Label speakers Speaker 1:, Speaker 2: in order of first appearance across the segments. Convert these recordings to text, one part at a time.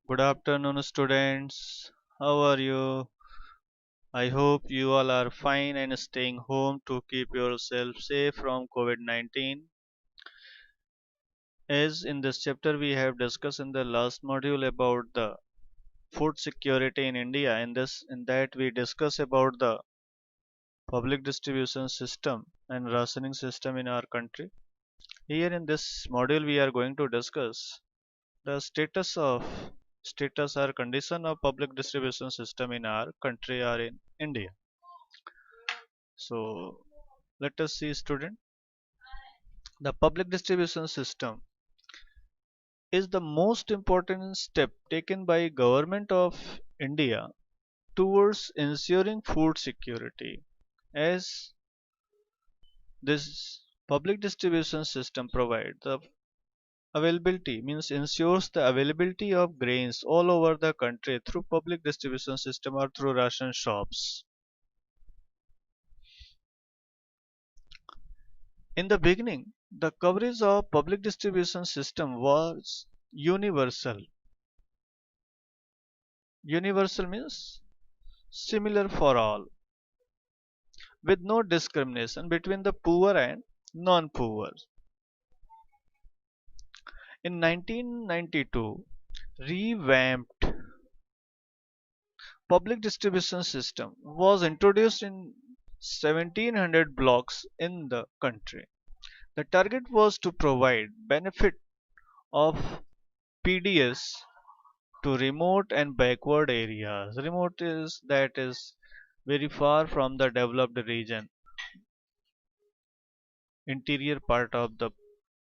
Speaker 1: Good afternoon, students. How are you? I hope you all are fine and staying home to keep yourself safe from COVID 19. As in this chapter, we have discussed in the last module about the food security in India. In that, we discuss about the public distribution system and rationing system in our country. Here in this module, we are going to discuss the status or condition of public distribution system in our country or in India. So let us see, student. The public distribution system is the most important step taken by government of India towards ensuring food security. As this public distribution system provides the availability means ensures the availability of grains all over the country through public distribution system or through ration shops. In the beginning, the coverage of public distribution system was universal. Universal means similar for all, with no discrimination between the poor and non-poor. In 1992, revamped public distribution system was introduced in 1700 blocks in the country. The target was to provide benefit of PDS to remote and backward areas. Remote is that is very far from the developed region, interior part of the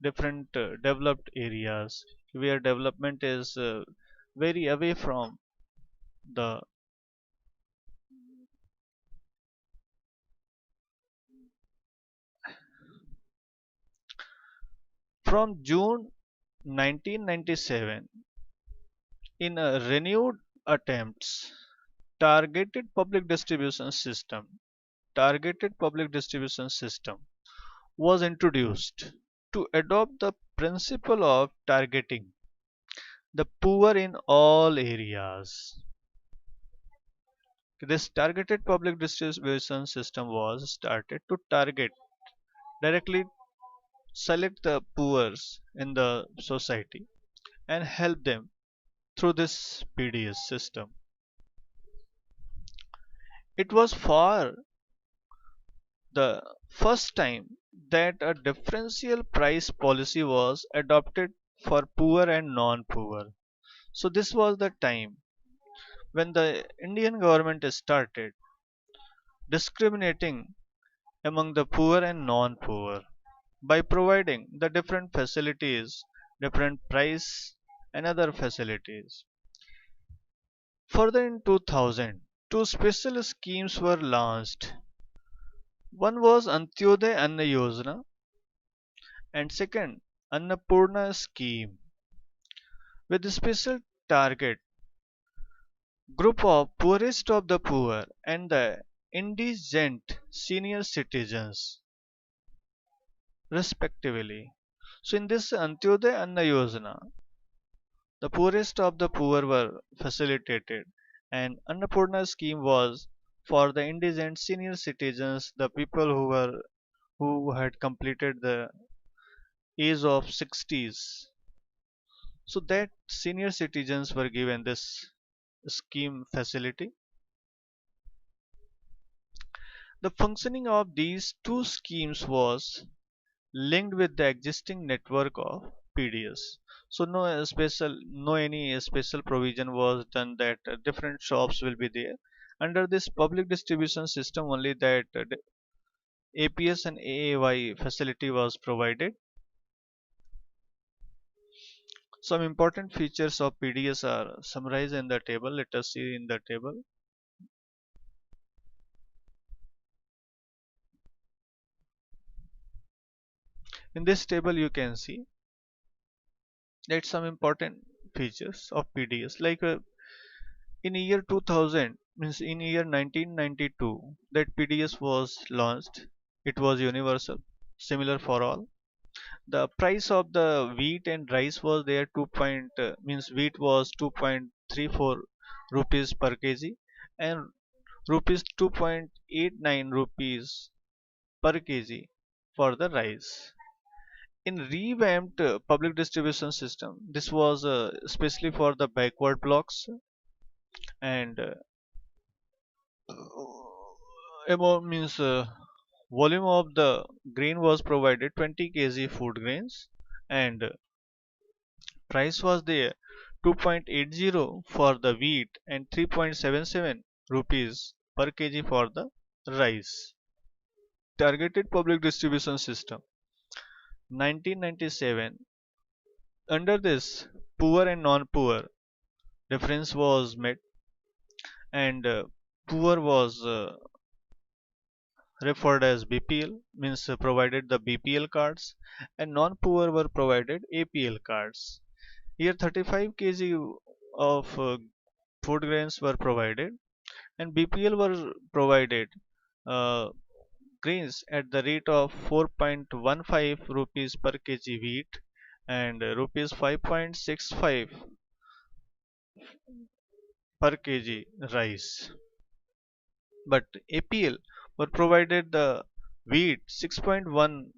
Speaker 1: different developed areas where development is very away from the from June 1997 in a renewed attempts targeted public distribution system was introduced to adopt the principle of targeting the poor in all areas. This targeted public distribution system was started to target directly select the poor in the society and help them through this PDS system. It was for the first time that a differential price policy was adopted for poor and non-poor. So this was the time when the Indian government started discriminating among the poor and non-poor by providing the different facilities, different price and other facilities. Further in 2000, two special schemes were launched. One was Antyodaya Anna Yojana and second Annapurna scheme with a special target group of poorest of the poor and the indigent senior citizens respectively. So in this Antyodaya Anna Yojana, the poorest of the poor were facilitated and Annapurna scheme was for the indigent senior citizens, the people who had completed the age of 60s. So that senior citizens were given this scheme facility. The functioning of these two schemes was linked with the existing network of PDS. So no any special provision was done that different shops will be there. Under this public distribution system only that APS and AAY facility was provided. Some important features of PDS are summarized in the table. Let us see in the table. In this table you can see that some important features of PDS like in year 2000 means in year 1992 that PDS was launched. It was universal, similar for all. The price of the wheat and rice was there 2 point means wheat was 2.34 rupees per kg and rupees 2.89 rupees per kg for the rice. In revamped public distribution system, this was especially for the backward blocks and about means volume of the grain was provided 20 kg food grains and price was there 2.80 for the wheat and 3.77 rupees per kg for the rice. Targeted public distribution system 1997. Under this, poor and non-poor difference was met, and poor was referred as BPL, means provided the BPL cards, and non-poor were provided APL cards. Here 35 kg of food grains were provided, and BPL were provided uh, grains at the rate of 4.15 rupees per kg wheat and rupees 5.65 per kg rice. But APL were provided the wheat 6.10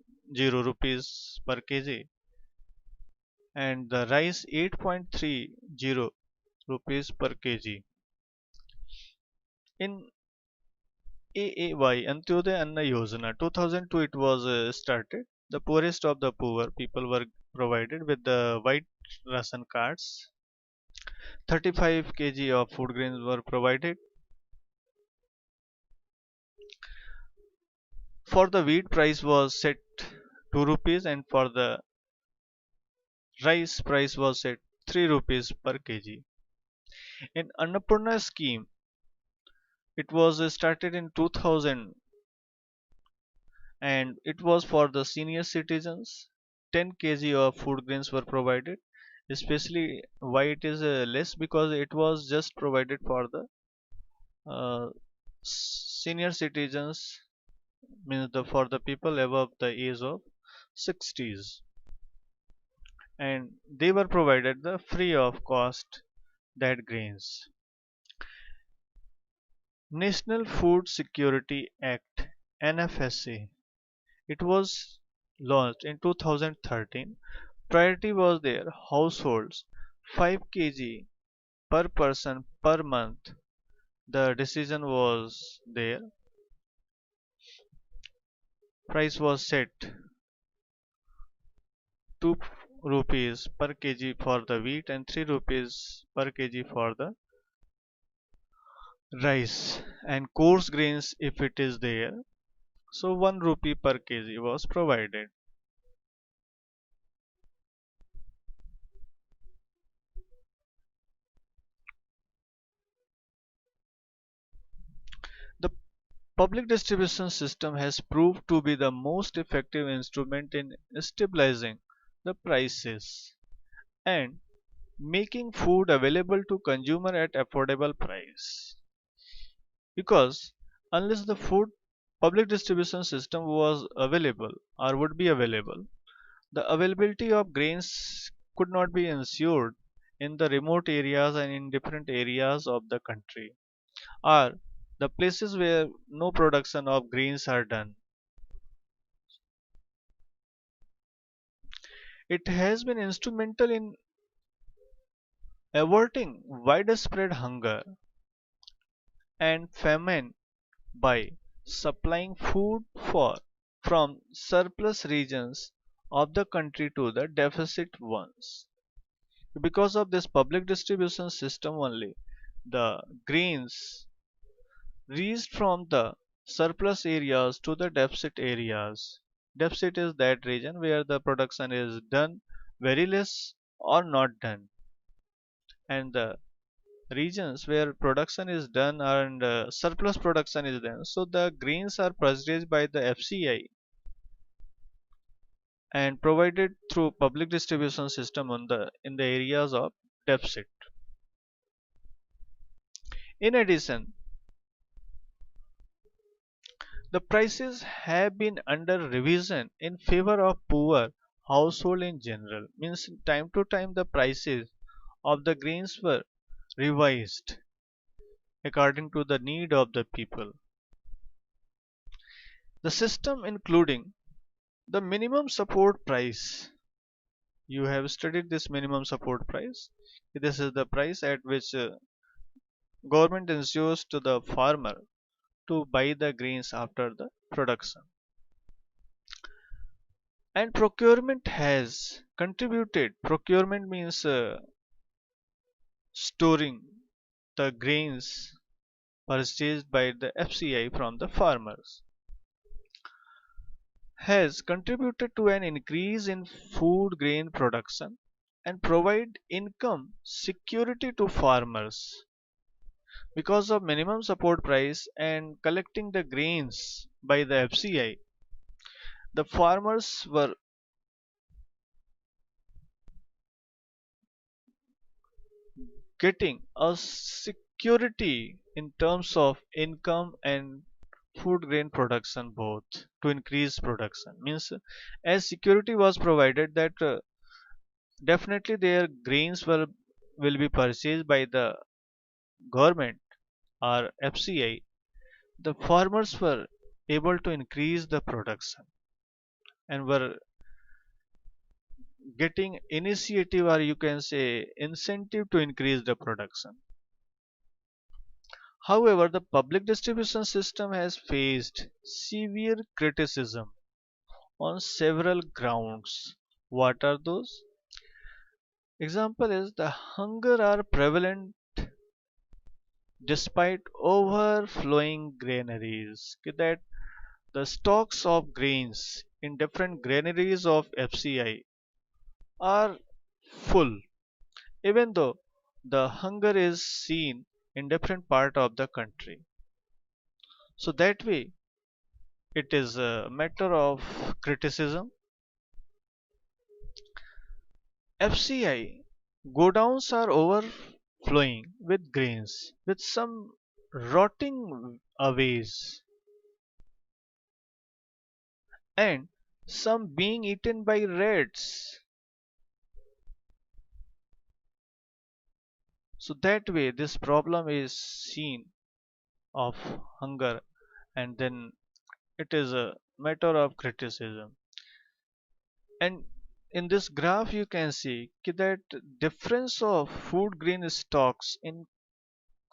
Speaker 1: rupees per kg and the rice 8.30 rupees per kg. In AAY Antyodaya Anna Yojana 2002 it was started. The poorest of the poor people were provided with the white ration cards. 35 kg of food grains were provided. For the wheat price was set 2 rupees and for the rice price was set 3 rupees per kg. In Annapurna scheme, it was started in 2000 and it was for the senior citizens. 10 kg of food grains were provided. Especially why it is less, because it was just provided for the senior citizens, means for the people above the age of 60s, and they were provided the free of cost that grains. National Food Security Act NFSA, it was launched in 2013. Priority was there households 5 kg per person per month. The decision was there. Price was set 2 rupees per kg for the wheat and 3 rupees per kg for the rice, and coarse grains if it is there. So 1 rupee per kg was provided. The public distribution system has proved to be the most effective instrument in stabilizing the prices and making food available to consumer at affordable price. Because unless the food public distribution system was available or would be available, the availability of grains could not be ensured in the remote areas and in different areas of the country, or the places where no production of grains are done. It has been instrumental in averting widespread hunger and famine by supplying food from surplus regions of the country to the deficit ones. Because of this public distribution system only, the grains reached from the surplus areas to the deficit areas. Deficit is that region where the production is done very less or not done, and the regions where production is done and surplus production is done. So the grains are purchased by the FCI and provided through public distribution system in the areas of deficit. In addition, the prices have been under revision in favor of poor household in general. Means time to time the prices of the grains were revised according to the need of the people. The system including the minimum support price. You have studied this minimum support price. This is the price at which government ensures to the farmer to buy the grains after the production. And procurement has contributed. Procurement means storing the grains purchased by the FCI from the farmers, has contributed to an increase in food grain production and provide income security to farmers. Because of minimum support price and collecting the grains by the FCI, the farmers were getting a security in terms of income and food grain production both to increase production. Means as security was provided that definitely their grains will be purchased by the government or FCI. The farmers were able to increase the production and were getting initiative, or you can say incentive, to increase the production. However, the public distribution system has faced severe criticism on several grounds. What are those? Example is the hunger are prevalent despite overflowing granaries. Okay, that the stocks of grains in different granaries of FCI are full, even though the hunger is seen in different part of the country. So that way it is a matter of criticism. FCI godowns are overflowing with grains, with some rotting aways and some being eaten by rats. So that way this problem is seen of hunger, and then it is a matter of criticism. And in this graph you can see that difference of food grain stocks in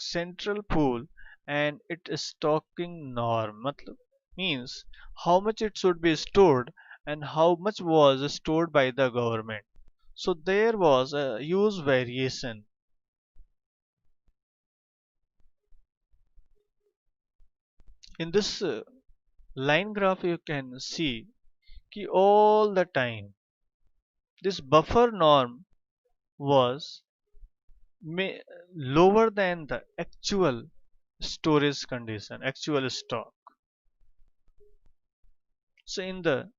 Speaker 1: central pool and its stocking norm. matlab means how much it should be stored and how much was stored by the government. So there was a huge variation. In this line graph you can see कि all the time this buffer norm was lower than the actual storage condition, actual stock. So in the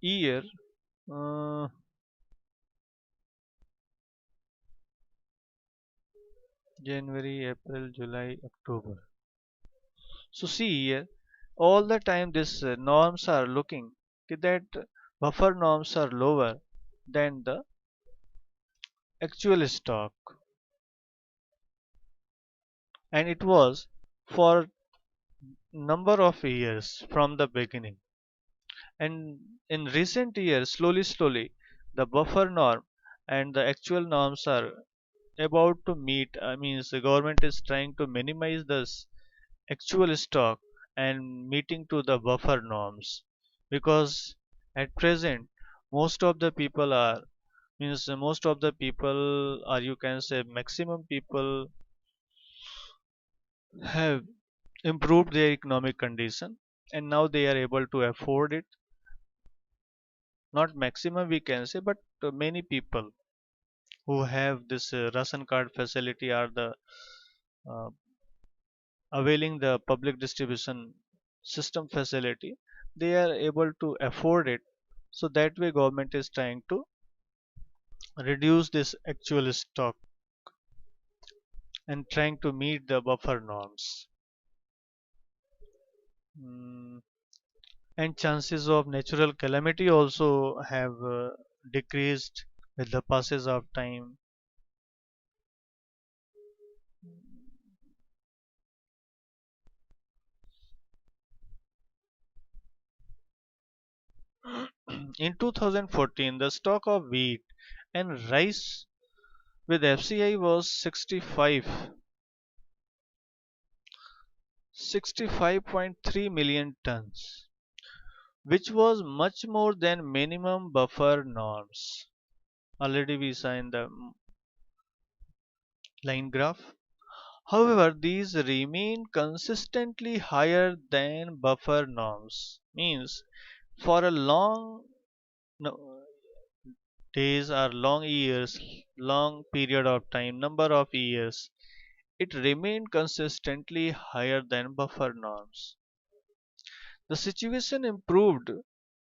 Speaker 1: year uh, January, April, July, October. So see here, all the time these norms are looking that buffer norms are lower than the actual stock, and it was for number of years from the beginning. And in recent years, slowly, the buffer norm and the actual norms are about to meet. I mean, the government is trying to minimize this actual stock and meeting to the buffer norms, because at present most of the people are, means most of the people, or you can say maximum people, have improved their economic condition and now they are able to afford it. Not maximum we can say, but many people who have this ration card facility are the uh, availing the public distribution system facility, they are able to afford it. So that way government is trying to reduce this actual stock and trying to meet the buffer norms. Mm, and chances of natural calamity also have decreased with the passage of time. In 2014, the stock of wheat and rice with FCI was 65.3 million tons, which was much more than minimum buffer norms. Already we saw in the line graph. However, these remain consistently higher than buffer norms. Means for a long no, days or long years, long period of time, number of years, it remained consistently higher than buffer norms. The situation improved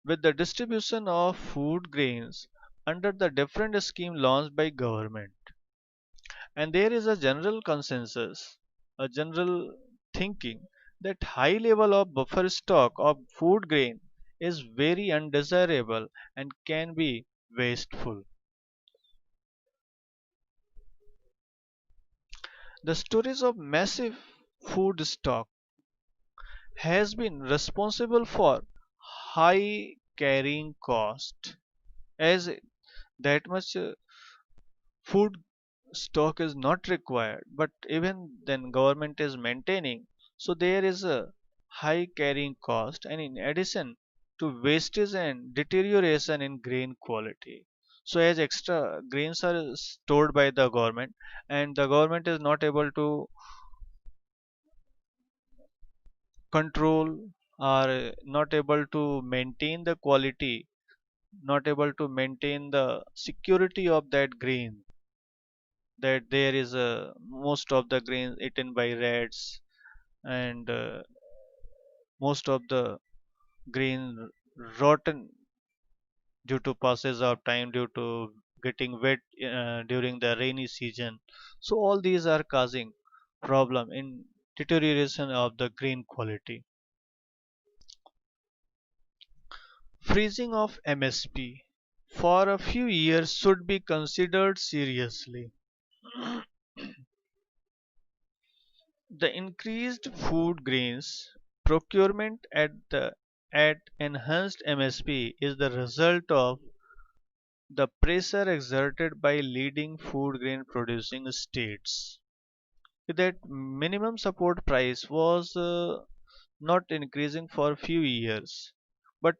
Speaker 1: with the distribution of food grains under the different scheme launched by government. And there is a general consensus, a general thinking that high level of buffer stock of food grain is very undesirable and can be wasteful. The storage of massive food stock has been responsible for high carrying cost, as that much food stock is not required, but even then government is maintaining, so there is a high carrying cost, and in addition to wastage and deterioration in grain quality. So as extra grains are stored by the government, and the government is not able to control or not able to maintain the quality, not able to maintain the security of that grain, that there is a most of the grains eaten by rats, and most of the grain rotten due to passage of time, due to getting wet during the rainy season. So all these are causing problem in deterioration of the grain quality. Freezing of MSP for a few years should be considered seriously. The increased food grains procurement at enhanced MSP is the result of the pressure exerted by leading food grain producing states. That minimum support price was not increasing for a few years, but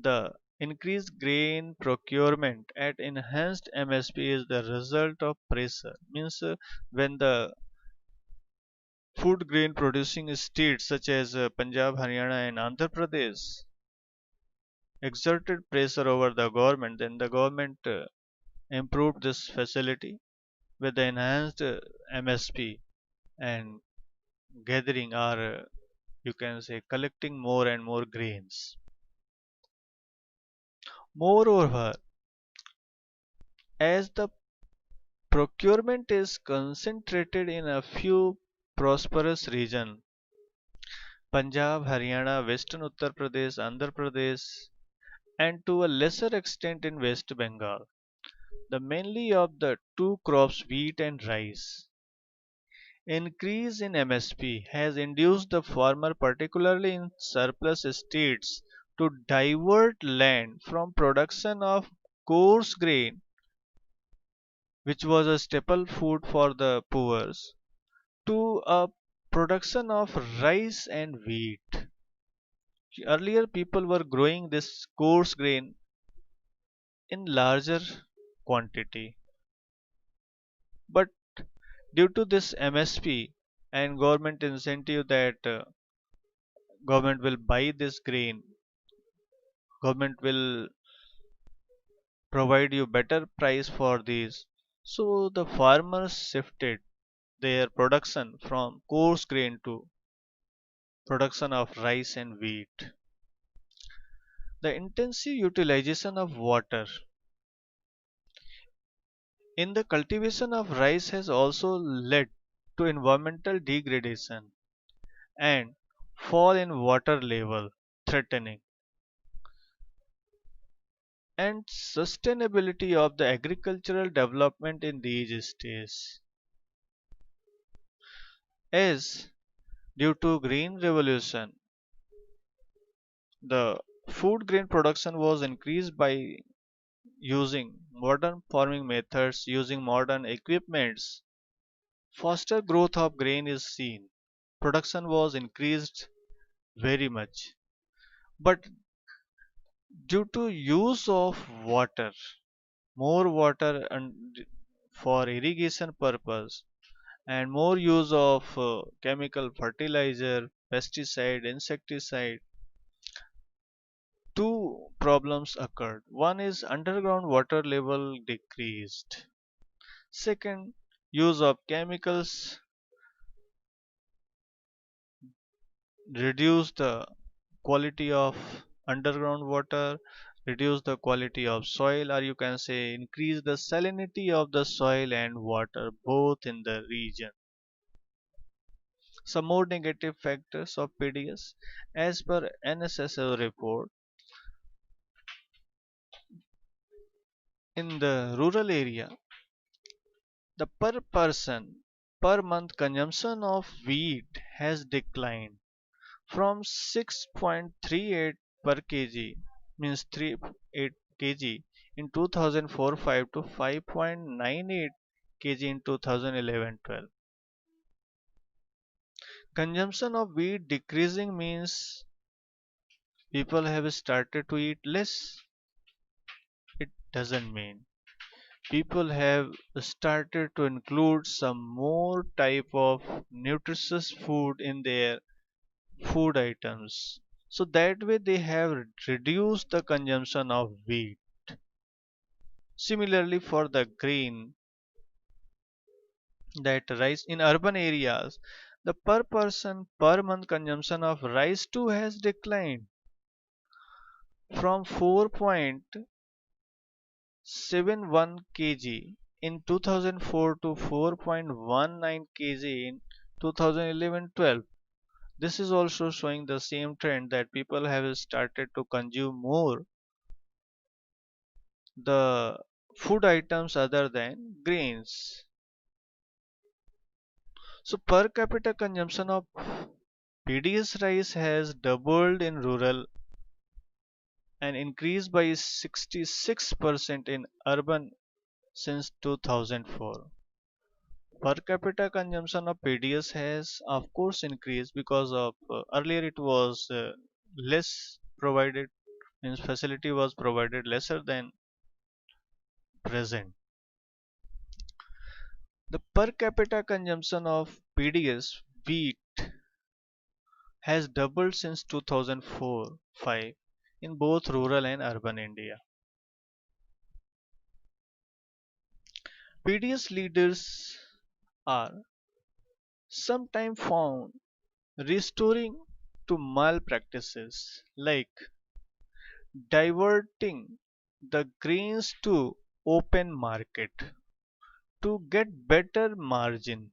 Speaker 1: the increased grain procurement at enhanced MSP is the result of pressure. Means when the food grain producing states such as Punjab, Haryana, and Andhra Pradesh exerted pressure over the government, then the government improved this facility with the enhanced MSP and gathering or you can say collecting more and more grains. Moreover, as the procurement is concentrated in a few prosperous regions, Punjab, Haryana, Western Uttar Pradesh, Andhra Pradesh, and to a lesser extent in West Bengal, the mainly of the two crops wheat and rice. Increase in MSP has induced the farmer, particularly in surplus states, to divert land from production of coarse grain, which was a staple food for the poor, to a production of rice and wheat. Earlier, people were growing this coarse grain in larger quantity, but due to this MSP and government incentive that government will buy this grain, government will provide you better price for these. So the farmers shifted their production from coarse grain to production of rice and wheat. The intensive utilization of water in the cultivation of rice has also led to environmental degradation and fall in water level, threatening and sustainability of the agricultural development in these states. As due to green revolution, the Food grain production was increased by using modern farming methods, using modern equipments. Faster growth of grain is seen. Production was increased very much. But due to use of water, more water and for irrigation purpose, and more use of chemical fertilizer, pesticide, insecticide, two problems occurred. One is underground water level decreased. Second, use of chemicals reduce the quality of underground water, reduce the quality of soil, or you can say increase the salinity of the soil and water both in the region. Some more negative factors of PDS. As per NSSO report, in the rural area, the per person per month consumption of wheat has declined from 6.38 per kg, means 38 kg in 2004-5 to 5.98 kg in 2011-12. Consumption of wheat decreasing means people have started to eat less. It doesn't mean people have started to include some more type of nutritious food in their food items. So that way they have reduced the consumption of wheat. Similarly, for the grain that rice in urban areas, the per person per month consumption of rice too has declined from 4.71 kg in 2004 to 4.19 kg in 2011-12. This is also showing the same trend that people have started to consume more the food items other than grains. So per capita consumption of PDS rice has doubled in rural and increased by 66% in urban since 2004. Per capita consumption of PDS has of course increased because of earlier it was less provided, means facility was provided lesser than present. The per capita consumption of PDS wheat has doubled since 2004-5 in both rural and urban India. PDS leaders are sometimes found restoring to malpractices like diverting the grains to open market to get better margin.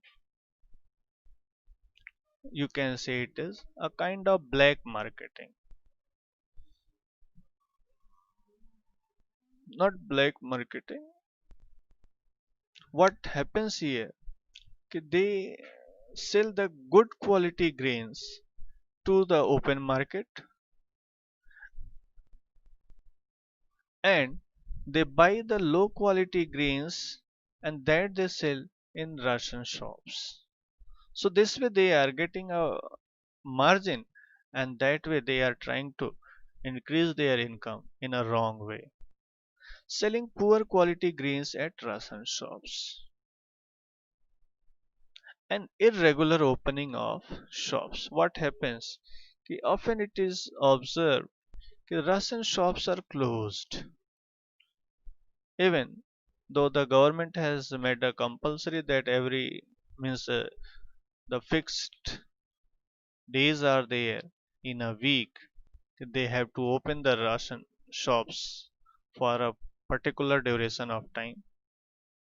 Speaker 1: You can say it is a kind of black marketing. Not black marketing. What happens here? They sell the good quality grains to the open market and they buy the low quality grains and that they sell in ration shops. So this way they are getting a margin and that way they are trying to increase their income in a wrong way. Selling poor quality grains at ration shops. An irregular opening of shops. What happens? Often it is observed that ration shops are closed even though the government has made a compulsory that every means the fixed days are there in a week they have to open the ration shops for a particular duration of time,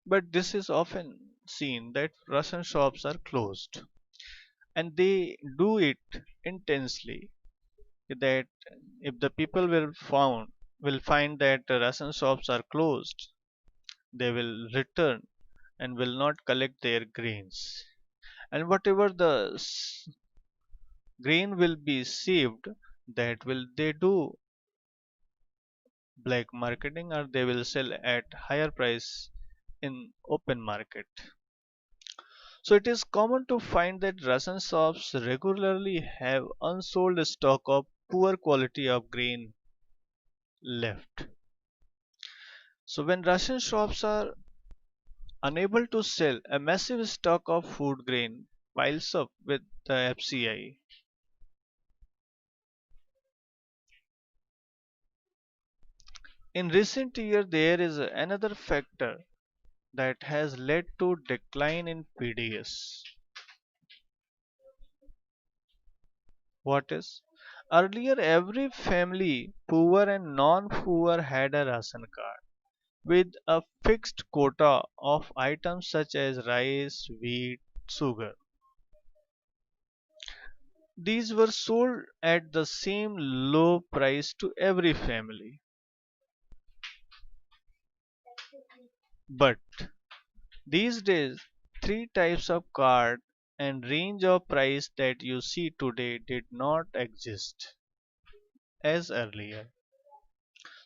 Speaker 1: but this is often seen that ration shops are closed and they do it intensely that if the people will find that the ration shops are closed, they will return and will not collect their grains, and whatever the grain will be saved, that will they do black marketing, or they will sell at higher price in open market. So it is common to find that ration shops regularly have unsold stock of poor quality of grain left. So when ration shops are unable to sell, a massive stock of food grain piles up with the FCI. In recent years, there is another factor that has led to decline in PDS. What is? Earlier, every family, poor and non-poor, had a ration card with a fixed quota of items such as rice, wheat, sugar. These were sold at the same low price to every family. But these days, three types of card and range of price that you see today did not exist as earlier.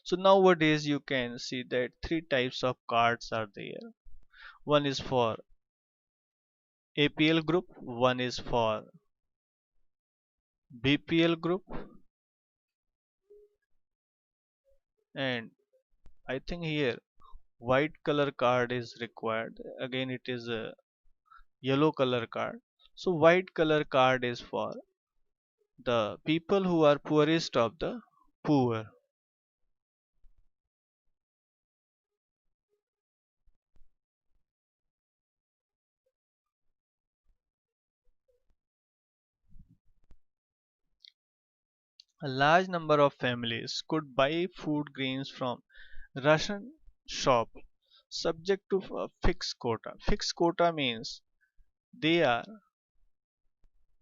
Speaker 1: So nowadays you can see that three types of cards are there. One is for APL group, one is for BPL group, and I think here white color card is required. Again it is a yellow color card. So white color card is for the people who are poorest of the poor. A large number of families could buy food grains from ration shop subject to a fixed quota. Fixed quota means they are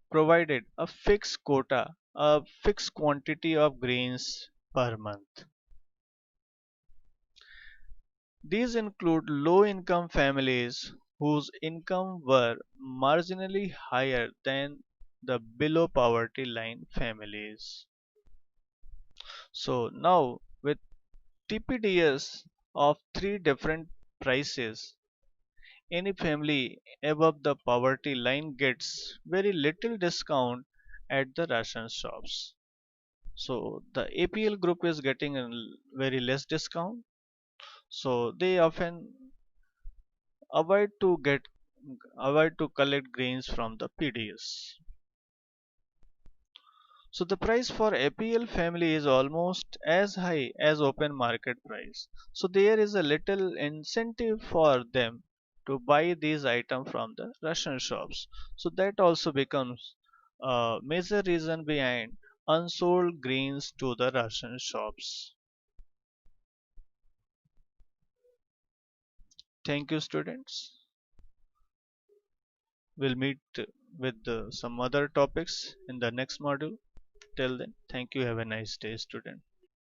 Speaker 1: provided a fixed quota, a fixed quantity of grains per month. These include low income families whose income were marginally higher than the below poverty line families. So now with TPDS of three different prices, any family above the poverty line gets very little discount at the ration shops. So the APL group is getting a very less discount. So they often avoid to get avoid to collect grains from the PDS. So the price for APL family is almost as high as open market price. So there is a little incentive for them to buy these items from the ration shops. So that also becomes a major reason behind unsold grains to the ration shops. Thank you, students. We'll meet with some other topics in the next module. Till then, thank you. Have a nice day, student.